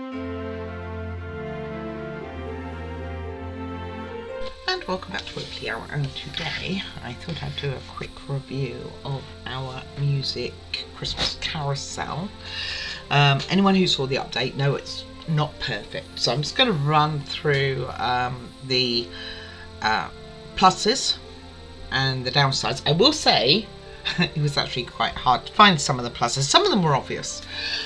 And welcome back to Weekly Hour, and today I thought I'd do a quick review of our music Christmas carousel. Anyone who saw the update know it's not perfect, so I'm just going to run through the pluses and the downsides. I will say it was actually quite hard to find some of the pluses. Some of them were obvious,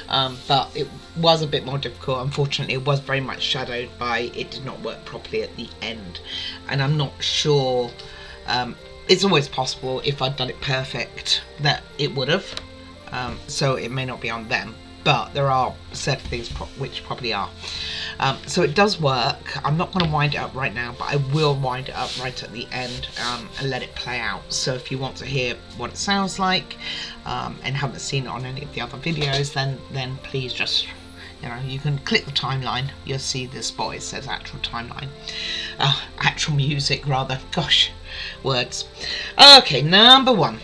but it was a bit more difficult. Unfortunately, it was very much shadowed by it did not work properly at the end, and I'm not sure. It's always possible if I'd done it perfect that it would have, so it may not be on them, but there are certain things which probably are. So it does work. I'm not going to wind it up right now, but I will wind it up right at the end and let it play out. So if you want to hear what it sounds like and haven't seen it on any of the other videos, then please just, you can click the timeline. You'll see the spot. It says actual timeline. Actual music, rather. Gosh, words. Okay, number one.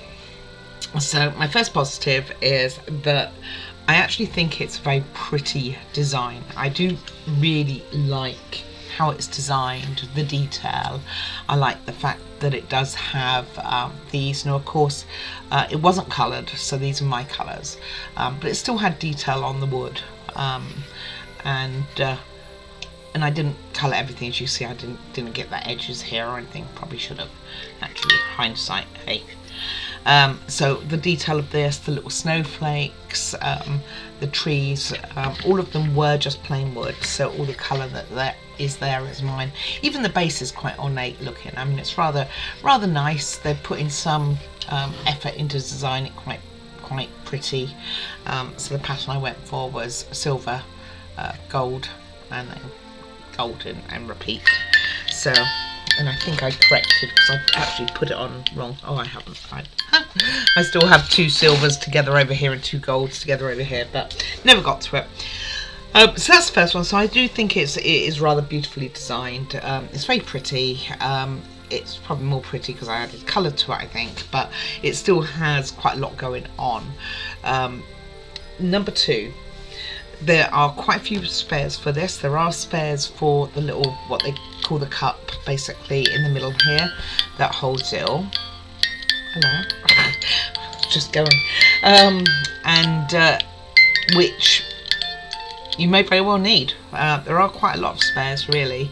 So my first positive is that I actually think it's a very pretty design. I do really like how it's designed, the detail. I like the fact that it does have these. Now, of course, it wasn't coloured, so these are my colours, but it still had detail on the wood, and I didn't colour everything. As you see, I didn't get the edges here or anything. Probably should have. Actually, hindsight, hey. So the detail of this, the little snowflakes, the trees, all of them were just plain wood, so all the colour that is there is mine. Even the base is quite ornate looking. I mean, it's rather nice. They've put in some effort into designing it quite pretty. So the pattern I went for was silver, gold, and then gold and repeat. So. And I think I corrected because I actually put it on wrong. Oh, I haven't. I still have two silvers together over here and two golds together over here, but never got to it. So that's the first one. So I do think it is rather beautifully designed. It's very pretty. It's probably more pretty because I added colour to it, I think, but it still has quite a lot going on. Number two. There are quite a few spares for this. There are spares for the little, what they call the cup, basically in the middle here, that holds it all. Hello. Just going. Which you may very well need. There are quite a lot of spares, really,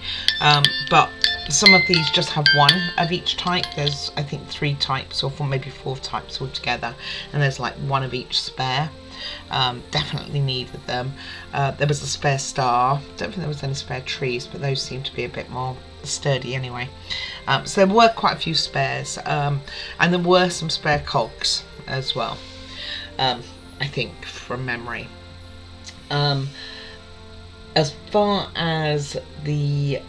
but some of these just have one of each type. There's, I think, 3 types, or maybe 4 types altogether, and there's like one of each spare. Definitely needed them. There was a spare star. Don't think there was any spare trees, but those seem to be a bit more sturdy anyway. So there were quite a few spares, and there were some spare cogs as well, I think, from memory. As far as the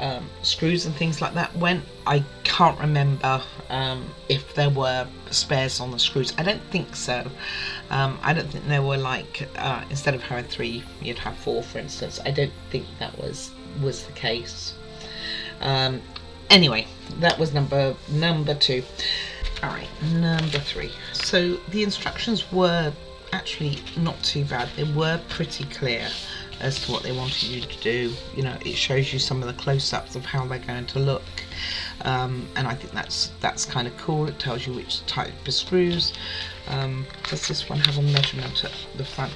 screws and things like that went, I can't remember if there were spares on the screws. I don't think so. I don't think there were, like, instead of having 3, you'd have 4, for instance. I don't think that was the case. Anyway, that was number 2. All right, number 3. So the instructions were actually not too bad. They were pretty clear as to what they wanted you to do. It shows you some of the close-ups of how they're going to look, and I think that's kind of cool. It tells you which type of screws. Does this one have a measurement at the front?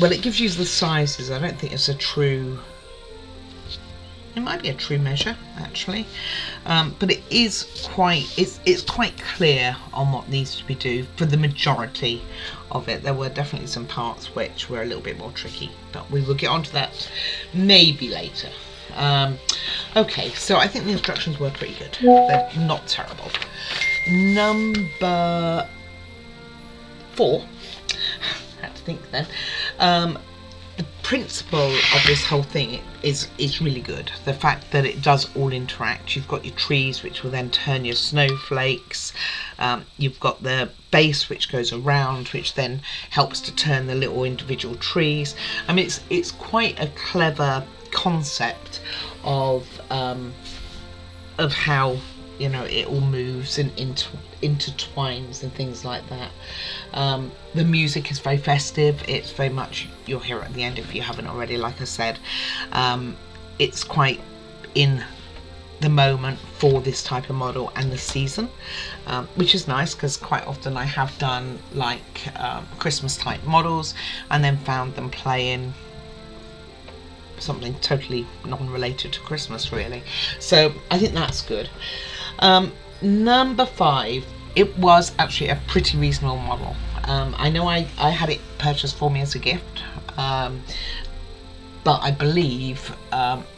Well, it gives you the sizes. I don't think it's a true. It might be a true measure, actually, but it is it's quite clear on what needs to be done for the majority of it. There were definitely some parts which were a little bit more tricky, but we will get onto that maybe later. Okay, so I think the instructions were pretty good. They're not terrible. Number 4. I had to think then. The principle of this whole thing is really good. The fact that it does all interact. You've got your trees, which will then turn your snowflakes. You've got the base, which goes around, which then helps to turn the little individual trees. I mean, it's quite a clever concept of how you know, it all moves and intertwines and things like that. The music is very festive. It's very much, you'll hear it at the end if you haven't already, like I said. It's quite in the moment for this type of model and the season, which is nice, because quite often I have done like Christmas type models and then found them playing something totally non-related to Christmas, really. So I think that's good. Number 5, it was actually a pretty reasonable model. I know I had it purchased for me as a gift, but I believe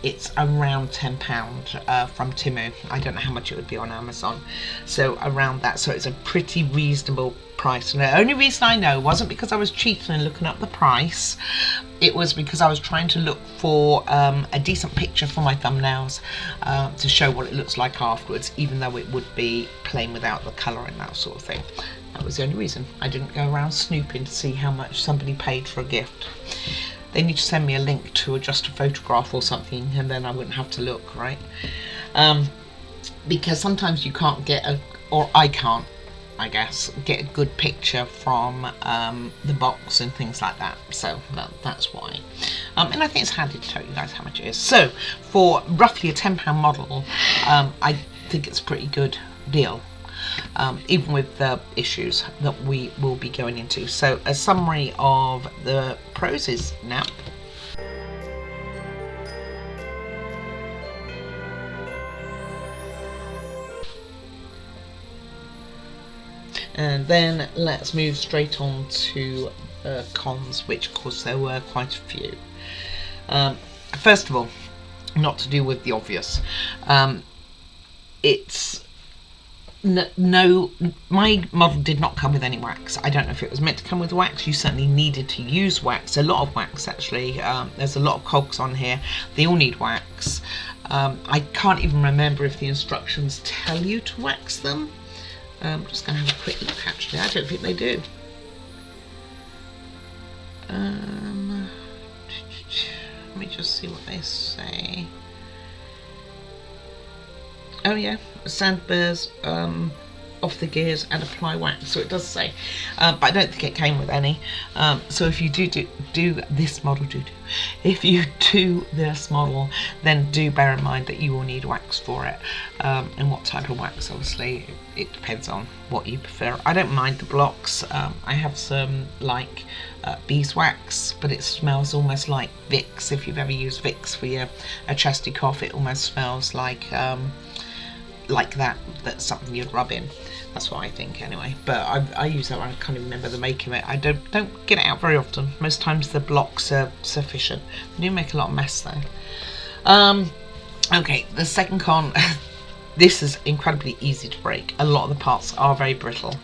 it's around £10 from Temu. I don't know how much it would be on Amazon, so around that. So it's a pretty reasonable price. And the only reason I know wasn't because I was cheating and looking up the price. It was because I was trying to look for a decent picture for my thumbnails to show what it looks like afterwards, even though it would be plain without the colour and that sort of thing. That was the only reason. I didn't go around snooping to see how much somebody paid for a gift. They need to send me a link to just a photograph or something, and then I wouldn't have to look, right? Because sometimes you can't get or I can't, I guess, get a good picture from the box and things like that. So that's why. And I think it's handy to tell you guys how much it is. So for roughly a £10 model, I think it's a pretty good deal. Even with the issues that we will be going into. So a summary of the pros is now. And then let's move straight on to cons, which of course there were quite a few. First of all, not to do with the obvious, no, my model did not come with any wax. I don't know if it was meant to come with wax. You certainly needed to use wax, a lot of wax actually. There's a lot of cogs on here. They all need wax. I can't even remember if the instructions tell you to wax them. I'm just going to have a quick look actually. I don't think they do. Let me just see what they say. Oh yeah, sand burrs off the gears and apply wax, so it does say, but I don't think it came with any. So if you do this model, if you do this model, then do bear in mind that you will need wax for it, and what type of wax. Obviously it depends on what you prefer. I don't mind the blocks. I have some like beeswax, but it smells almost like Vicks. If you've ever used Vicks for a chesty cough, it almost smells like that's something you'd rub in. That's what I think anyway, but I use that one. I can't even remember the make of it. I don't get it out very often. Most times the blocks are sufficient. They do make a lot of mess though. Okay, the second con. This is incredibly easy to break. A lot of the parts are very brittle.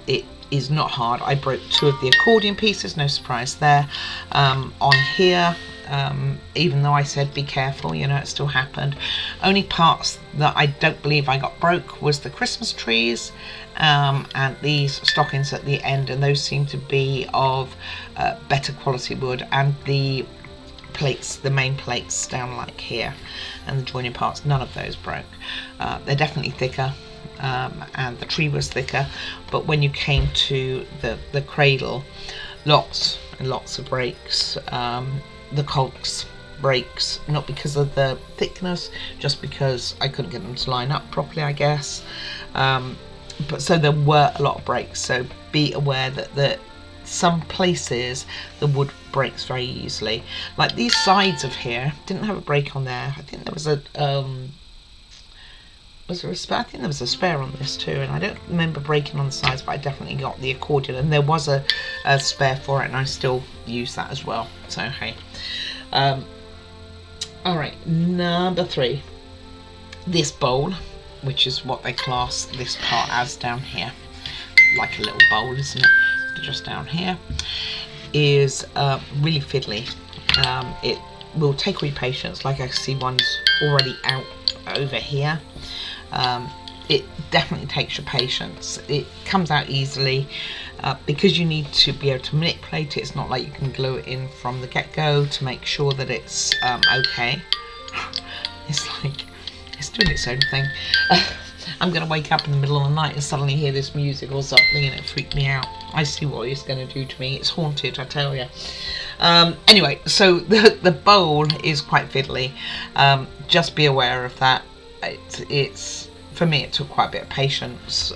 It is not hard. I broke 2 of the accordion pieces, no surprise there. On here, even though I said be careful, you know, it still happened. Only parts that I don't believe I got broke was the Christmas trees and these stockings at the end, and those seem to be of better quality wood, and the plates, the main plates down like here, and the joining parts, none of those broke. They're definitely thicker, and the tree was thicker, but when you came to the cradle, lots and lots of breaks. The cogs breaks, not because of the thickness, just because I couldn't get them to line up properly, I guess. But so there were a lot of breaks, so be aware that some places the wood breaks very easily. Like these sides of here didn't have a break on there. I think there was a was there a spare? I think there was a spare on this too, and I don't remember breaking on the sides, but I definitely got the accordion, and there was a spare for it, and I still use that as well. So hey, all right, number 3, this bowl, which is what they class this part as down here, like a little bowl, isn't it? Just down here, is really fiddly. It will take all your patience. Like I see one's already out over here. It definitely takes your patience. It comes out easily because you need to be able to manipulate it. It's not like you can glue it in from the get-go to make sure that it's okay. It's like It's doing its own thing. I'm going to wake up in the middle of the night and suddenly hear this music or something and it freaked me out. I see what it's going to do to me. It's haunted, I tell you. Anyway, so the bowl is quite fiddly. Just be aware of that. It's for me, it took quite a bit of patience,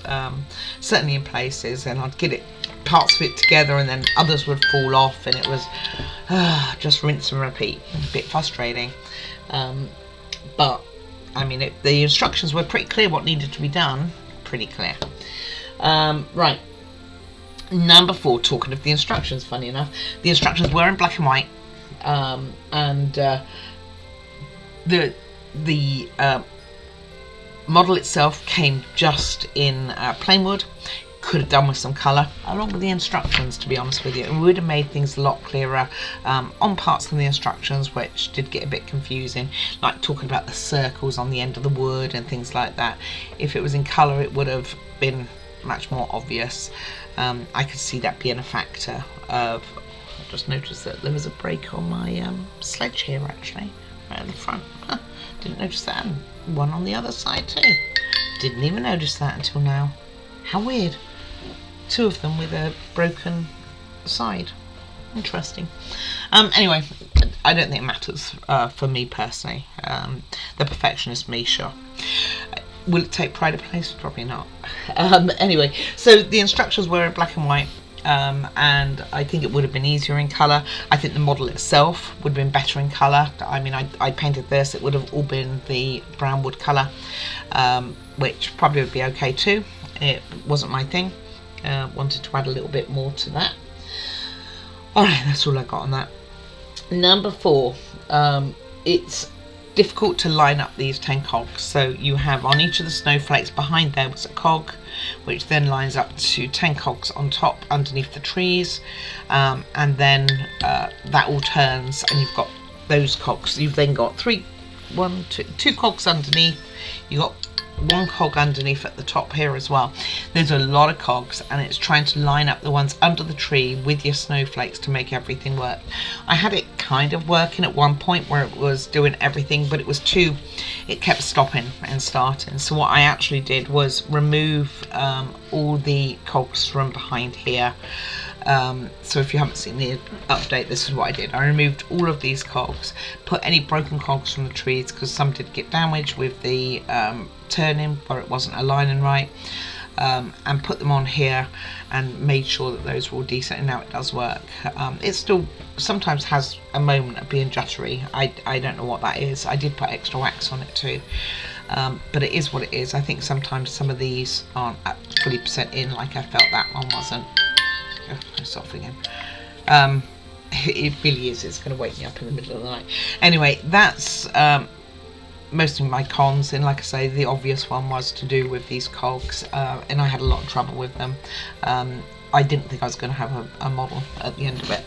certainly in places, and I'd get it parts of it together and then others would fall off, and it was just rinse and repeat. A bit frustrating, but I mean, the instructions were pretty clear what needed to be done. Pretty clear. Right. Number 4, talking of the instructions, funny enough, the instructions were in black and white, and the model itself came just in plain wood. Could have done with some colour along with the instructions, to be honest with you, and we would have made things a lot clearer on parts of the instructions which did get a bit confusing, like talking about the circles on the end of the wood and things like that. If it was in colour, it would have been much more obvious. I could see that being a factor of, I just noticed that there was a break on my sledge here, actually, right at the front. Didn't notice that, and one on the other side too. Didn't even notice that until now. How weird. 2 of them with a broken side. Interesting. Anyway, I don't think it matters for me personally. The perfectionist me, sure. Will it take pride of place? Probably not. Anyway, so the instructions were in black and white, and I think it would have been easier in colour. I think the model itself would have been better in colour. I mean, I painted this, it would have all been the brown wood colour, which probably would be okay too. It wasn't my thing. Wanted to add a little bit more to that. Alright, that's all I got on that. Number 4, it's difficult to line up these 10 cogs. So you have on each of the snowflakes behind there was a cog, which then lines up to 10 cogs on top underneath the trees, and then that all turns and you've got those cogs. You've then got two cogs underneath. You've got 1 cog underneath at the top here as well. There's a lot of cogs, and it's trying to line up the ones under the tree with your snowflakes to make everything work. I had it kind of working at one point where it was doing everything, but it kept stopping and starting. So what I actually did was remove all the cogs from behind here. So if you haven't seen the update, this is what I did. I removed all of these cogs, put any broken cogs from the trees, because some did get damaged with the turning where it wasn't aligning right, and put them on here and made sure that those were all decent, and now it does work. It still sometimes has a moment of being juddery. I don't know what that is. I did put extra wax on it too, but it is what it is. I think sometimes some of these aren't at fully percent in, like I felt that one wasn't. It's off again. It really is. It's going to wake me up in the middle of the night. Anyway, that's most of my cons, and like I say, the obvious one was to do with these cogs, and I had a lot of trouble with them. I didn't think I was going to have a model at the end of it.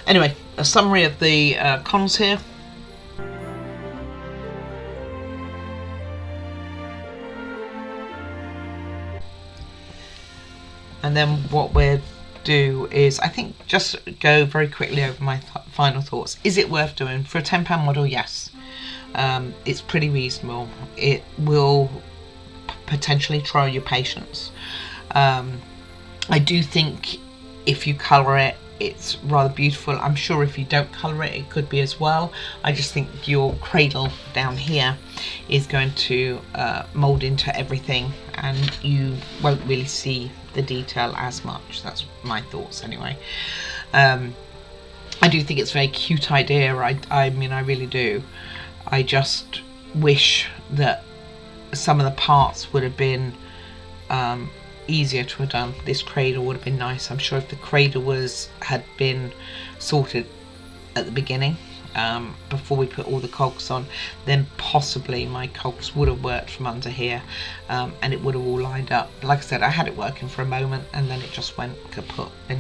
Anyway, a summary of the cons here. And then what we're do is, I think, just go very quickly over my final thoughts. Is it worth doing? For a £10 model, yes. It's pretty reasonable. It will potentially try your patience. I do think if you colour it, it's rather beautiful. I'm sure if you don't colour it, it could be as well. I just think your cradle down here is going to mould into everything, and you won't really see the detail as much. That's my thoughts anyway. I do think it's a very cute idea. I mean, I really do. I just wish that some of the parts would have been easier to have done. This cradle would have been nice. I'm sure if the cradle had been sorted at the beginning, before we put all the cogs on, then possibly my cogs would have worked from under here, and it would have all lined up. Like I said, I had it working for a moment and then it just went kaput and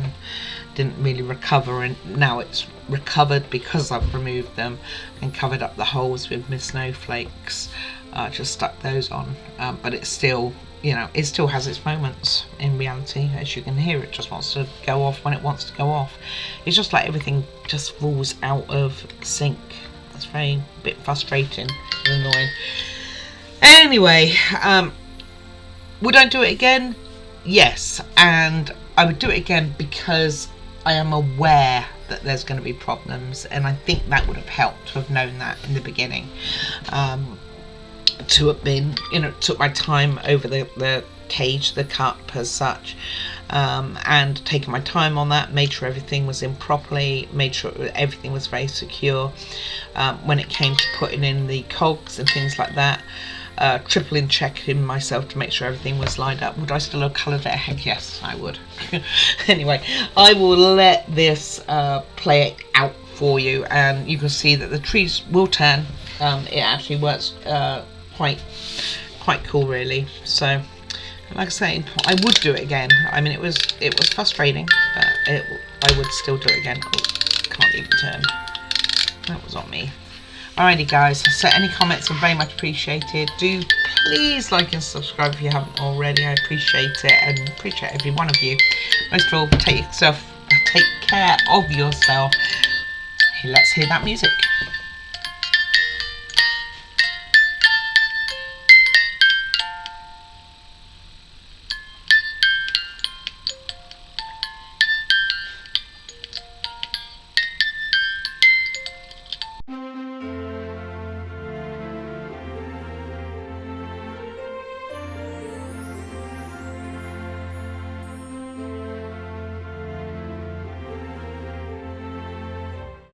didn't really recover, and now it's recovered because I've removed them and covered up the holes with my snowflakes. Just stuck those on, but it's still, you know, it still has its moments in reality. As you can hear, it just wants to go off when it wants to go off. It's just like everything just falls out of sync. That's very bit frustrating and annoying. Anyway, would I do it again? Yes, and I would do it again because I am aware that there's going to be problems, and I think that would have helped to have known that in the beginning. To have been, took my time over the cage, the cup as such, and taken my time on that, made sure everything was in properly, made sure everything was very secure. When it came to putting in the cogs and things like that, tripling checking myself to make sure everything was lined up. Would I still have coloured it? Heck yes, I would. Anyway, I will let this play it out for you, and you can see that the trees will turn. It actually works quite cool, really. So, like I say, I would do it again. I mean, it was frustrating, but I would still do it again. Oh, can't even turn. That was on me. Alrighty, guys. So, any comments are very much appreciated. Do please like and subscribe if you haven't already. I appreciate it, and appreciate every one of you. Most of all, take care of yourself. Let's hear that music.